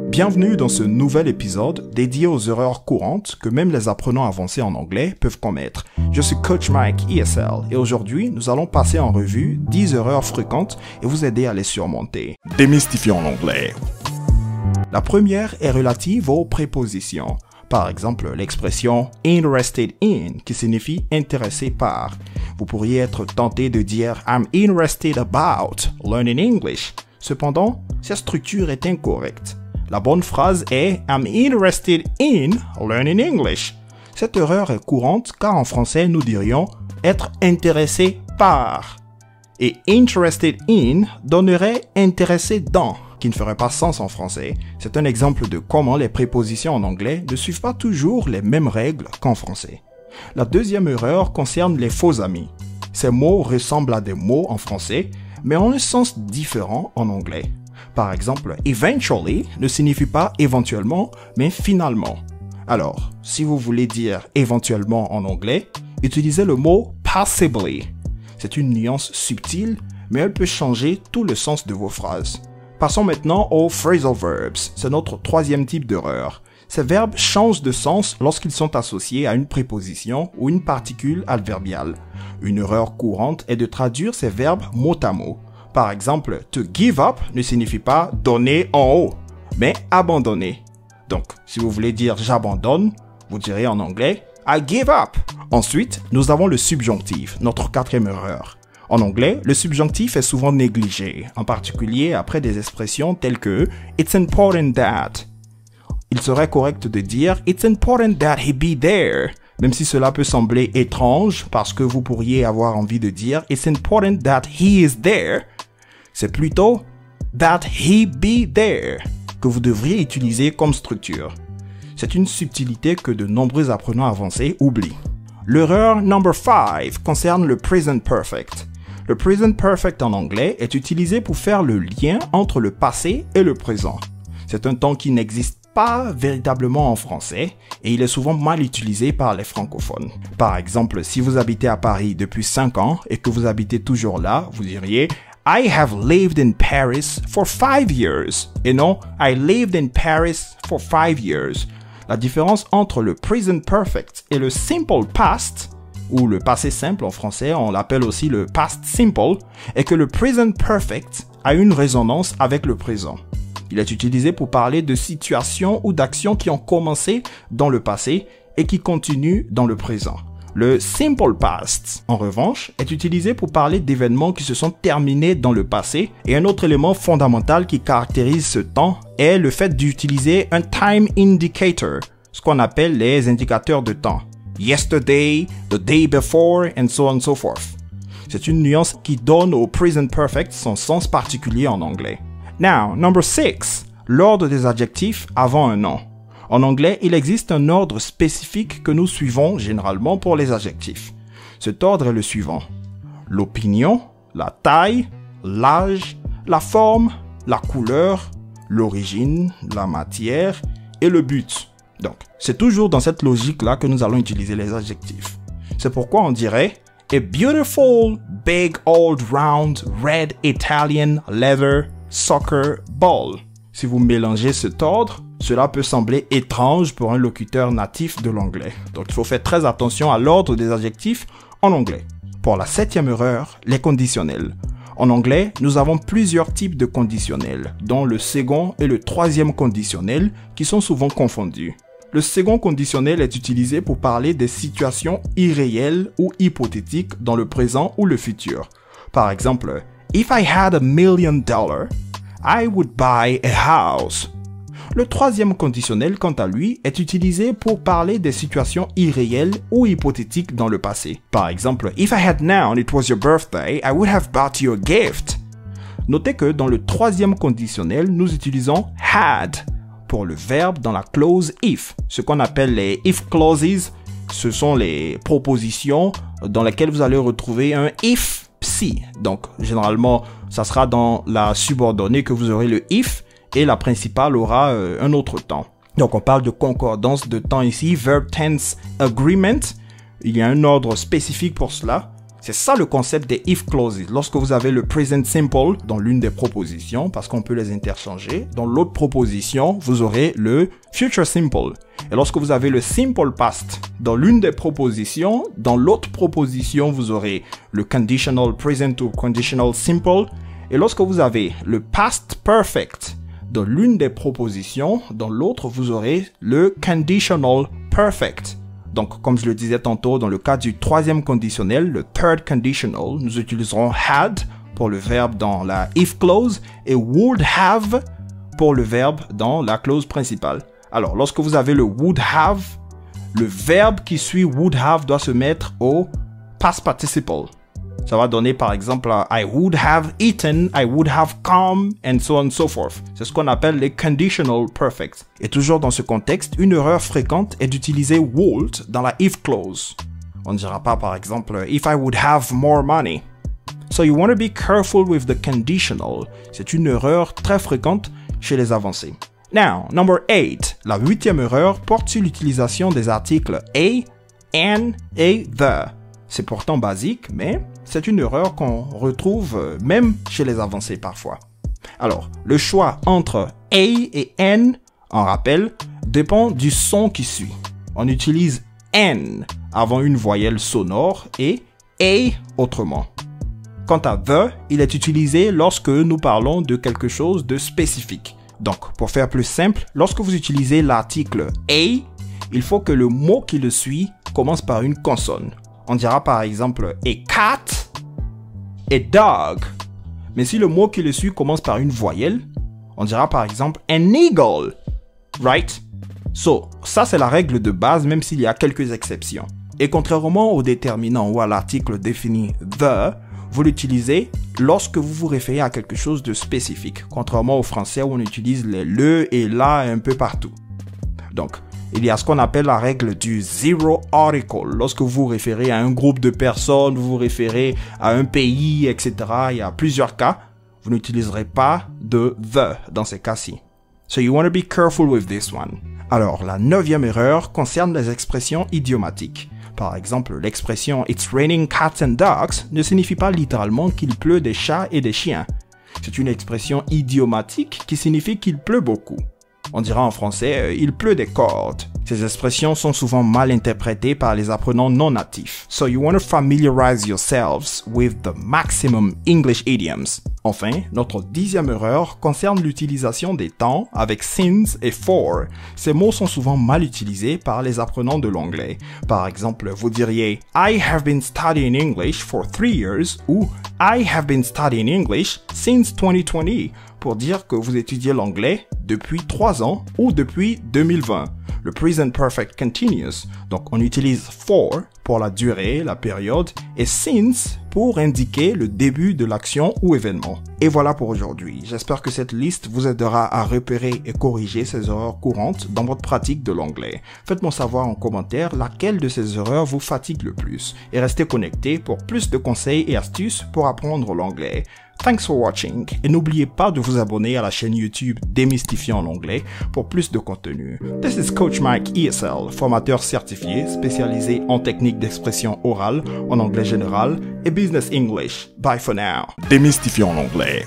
Bienvenue dans ce nouvel épisode dédié aux erreurs courantes que même les apprenants avancés en anglais peuvent commettre. Je suis Coach Mike ESL et aujourd'hui nous allons passer en revue 10 erreurs fréquentes et vous aider à les surmonter. Démystifions l'anglais. La première est relative aux prépositions. Par exemple, l'expression « interested in » qui signifie « intéressé par ». Vous pourriez être tenté de dire « I'm interested about learning English ». Cependant, cette structure est incorrecte. La bonne phrase est « I'm interested in learning English ». Cette erreur est courante car en français nous dirions « être intéressé par ». Et « interested in » donnerait « intéressé dans » qui ne ferait pas sens en français. C'est un exemple de comment les prépositions en anglais ne suivent pas toujours les mêmes règles qu'en français. La deuxième erreur concerne les faux amis. Ces mots ressemblent à des mots en français, mais ont un sens différent en anglais. Par exemple, eventually ne signifie pas éventuellement, mais finalement. Alors, si vous voulez dire éventuellement en anglais, utilisez le mot possibly. C'est une nuance subtile, mais elle peut changer tout le sens de vos phrases. Passons maintenant aux phrasal verbs. C'est notre troisième type d'erreur. Ces verbes changent de sens lorsqu'ils sont associés à une préposition ou une particule adverbiale. Une erreur courante est de traduire ces verbes mot à mot. Par exemple, to give up ne signifie pas donner en haut, mais abandonner. Donc, si vous voulez dire j'abandonne, vous direz en anglais I give up. Ensuite, nous avons le subjonctif, notre quatrième erreur. En anglais, le subjonctif est souvent négligé, en particulier après des expressions telles que « It's important that ». Il serait correct de dire « It's important that he be there », même si cela peut sembler étrange parce que vous pourriez avoir envie de dire « It's important that he is there ». C'est plutôt « that he be there » que vous devriez utiliser comme structure. C'est une subtilité que de nombreux apprenants avancés oublient. L'erreur number 5 concerne le present perfect. Le present perfect en anglais est utilisé pour faire le lien entre le passé et le présent. C'est un temps qui n'existe pas véritablement en français et il est souvent mal utilisé par les francophones. Par exemple, si vous habitez à Paris depuis 5 ans et que vous habitez toujours là, vous diriez « I have lived in Paris for 5 years » et non « I lived in Paris for 5 years ». La différence entre le present perfect et le simple past, ou le passé simple en français, on l'appelle aussi le past simple, est que le present perfect a une résonance avec le présent. Il est utilisé pour parler de situations ou d'actions qui ont commencé dans le passé et qui continuent dans le présent. Le simple past, en revanche, est utilisé pour parler d'événements qui se sont terminés dans le passé et un autre élément fondamental qui caractérise ce temps est le fait d'utiliser un time indicator, ce qu'on appelle les indicateurs de temps. Yesterday, the day before, and so on and so forth. C'est une nuance qui donne au present perfect son sens particulier en anglais. Now, number 6, l'ordre des adjectifs avant un nom. En anglais, il existe un ordre spécifique que nous suivons généralement pour les adjectifs. Cet ordre est le suivant. L'opinion, la taille, l'âge, la forme, la couleur, l'origine, la matière et le but. Donc, c'est toujours dans cette logique-là que nous allons utiliser les adjectifs. C'est pourquoi on dirait « A beautiful, big, old, round, red, Italian, leather, soccer, ball ». Si vous mélangez cet ordre, cela peut sembler étrange pour un locuteur natif de l'anglais. Donc, il faut faire très attention à l'ordre des adjectifs en anglais. Pour la 7e erreur, les conditionnels. En anglais, nous avons plusieurs types de conditionnels, dont le second et le troisième conditionnel qui sont souvent confondus. Le second conditionnel est utilisé pour parler des situations irréelles ou hypothétiques dans le présent ou le futur. Par exemple, « If I had $1 million, I would buy a house ». Le troisième conditionnel, quant à lui, est utilisé pour parler des situations irréelles ou hypothétiques dans le passé. Par exemple, « If I had known it was your birthday, I would have bought you a gift ». Notez que dans le troisième conditionnel, nous utilisons « had » pour le verbe dans la clause « if ». Ce qu'on appelle les « if clauses », ce sont les propositions dans lesquelles vous allez retrouver un « if si ». Donc, généralement, ça sera dans la subordonnée que vous aurez le « if » et la principale aura un autre temps. Donc, on parle de concordance de temps ici, verb tense agreement. Il y a un ordre spécifique pour cela. C'est ça le concept des if clauses. Lorsque vous avez le present simple dans l'une des propositions, parce qu'on peut les interchanger, dans l'autre proposition, vous aurez le future simple. Et lorsque vous avez le simple past dans l'une des propositions, dans l'autre proposition, vous aurez le conditional present ou conditional simple. Et lorsque vous avez le past perfect dans l'une des propositions, dans l'autre, vous aurez le conditional perfect. Donc, comme je le disais tantôt, dans le cas du troisième conditionnel, le third conditional, nous utiliserons had pour le verbe dans la if clause et would have pour le verbe dans la clause principale. Alors, lorsque vous avez le would have, le verbe qui suit would have doit se mettre au past participle. Ça va donner par exemple I would have eaten, I would have come, and so on and so forth. C'est ce qu'on appelle les conditional perfects. Et toujours dans ce contexte, une erreur fréquente est d'utiliser would dans la if clause. On ne dira pas par exemple if I would have more money. So you want to be careful with the conditional. C'est une erreur très fréquente chez les avancés. Now, number 8. La 8e erreur porte sur l'utilisation des articles a, an et the. C'est pourtant basique, mais c'est une erreur qu'on retrouve même chez les avancés parfois. Alors, le choix entre a et n, en rappel, dépend du son qui suit. On utilise n avant une voyelle sonore et a autrement. Quant à the, il est utilisé lorsque nous parlons de quelque chose de spécifique. Donc, pour faire plus simple, lorsque vous utilisez l'article a, il faut que le mot qui le suit commence par une consonne. On dira par exemple a cat, a dog. Mais si le mot qui le suit commence par une voyelle, on dira par exemple an eagle. Right? So, ça c'est la règle de base, même s'il y a quelques exceptions. Et contrairement au déterminant ou à l'article défini the, vous l'utilisez lorsque vous vous référez à quelque chose de spécifique, contrairement au français où on utilise les le et la un peu partout. Donc, il y a ce qu'on appelle la règle du zero article. Lorsque vous vous référez à un groupe de personnes, vous vous référez à un pays, etc., il y a plusieurs cas, vous n'utiliserez pas de the dans ces cas-ci. So you want to be careful with this one. Alors, la 9e erreur concerne les expressions idiomatiques. Par exemple, l'expression « It's raining cats and dogs » ne signifie pas littéralement qu'il pleut des chats et des chiens. C'est une expression idiomatique qui signifie qu'il pleut beaucoup. On dira en français « il pleut des cordes ». Ces expressions sont souvent mal interprétées par les apprenants non natifs. So you want to familiarize yourselves with the maximum English idioms. Enfin, notre 10e erreur concerne l'utilisation des temps avec since et for. Ces mots sont souvent mal utilisés par les apprenants de l'anglais. Par exemple, vous diriez « I have been studying English for 3 years » ou « I have been studying English since 2020 » pour dire que vous étudiez l'anglais depuis 3 ans ou depuis 2020. Le present perfect continuous, donc on utilise for pour la durée, la période, et since pour indiquer le début de l'action ou événement. Et voilà pour aujourd'hui. J'espère que cette liste vous aidera à repérer et corriger ces erreurs courantes dans votre pratique de l'anglais. Faites-moi savoir en commentaire laquelle de ces erreurs vous fatigue le plus. Et restez connectés pour plus de conseils et astuces pour apprendre l'anglais. Thanks for watching et n'oubliez pas de vous abonner à la chaîne YouTube Démystifiant l'anglais pour plus de contenu. This is Coach Mike ESL, formateur certifié spécialisé en techniques d'expression orale, en anglais général et business English. Bye for now. Démystifiant l'anglais.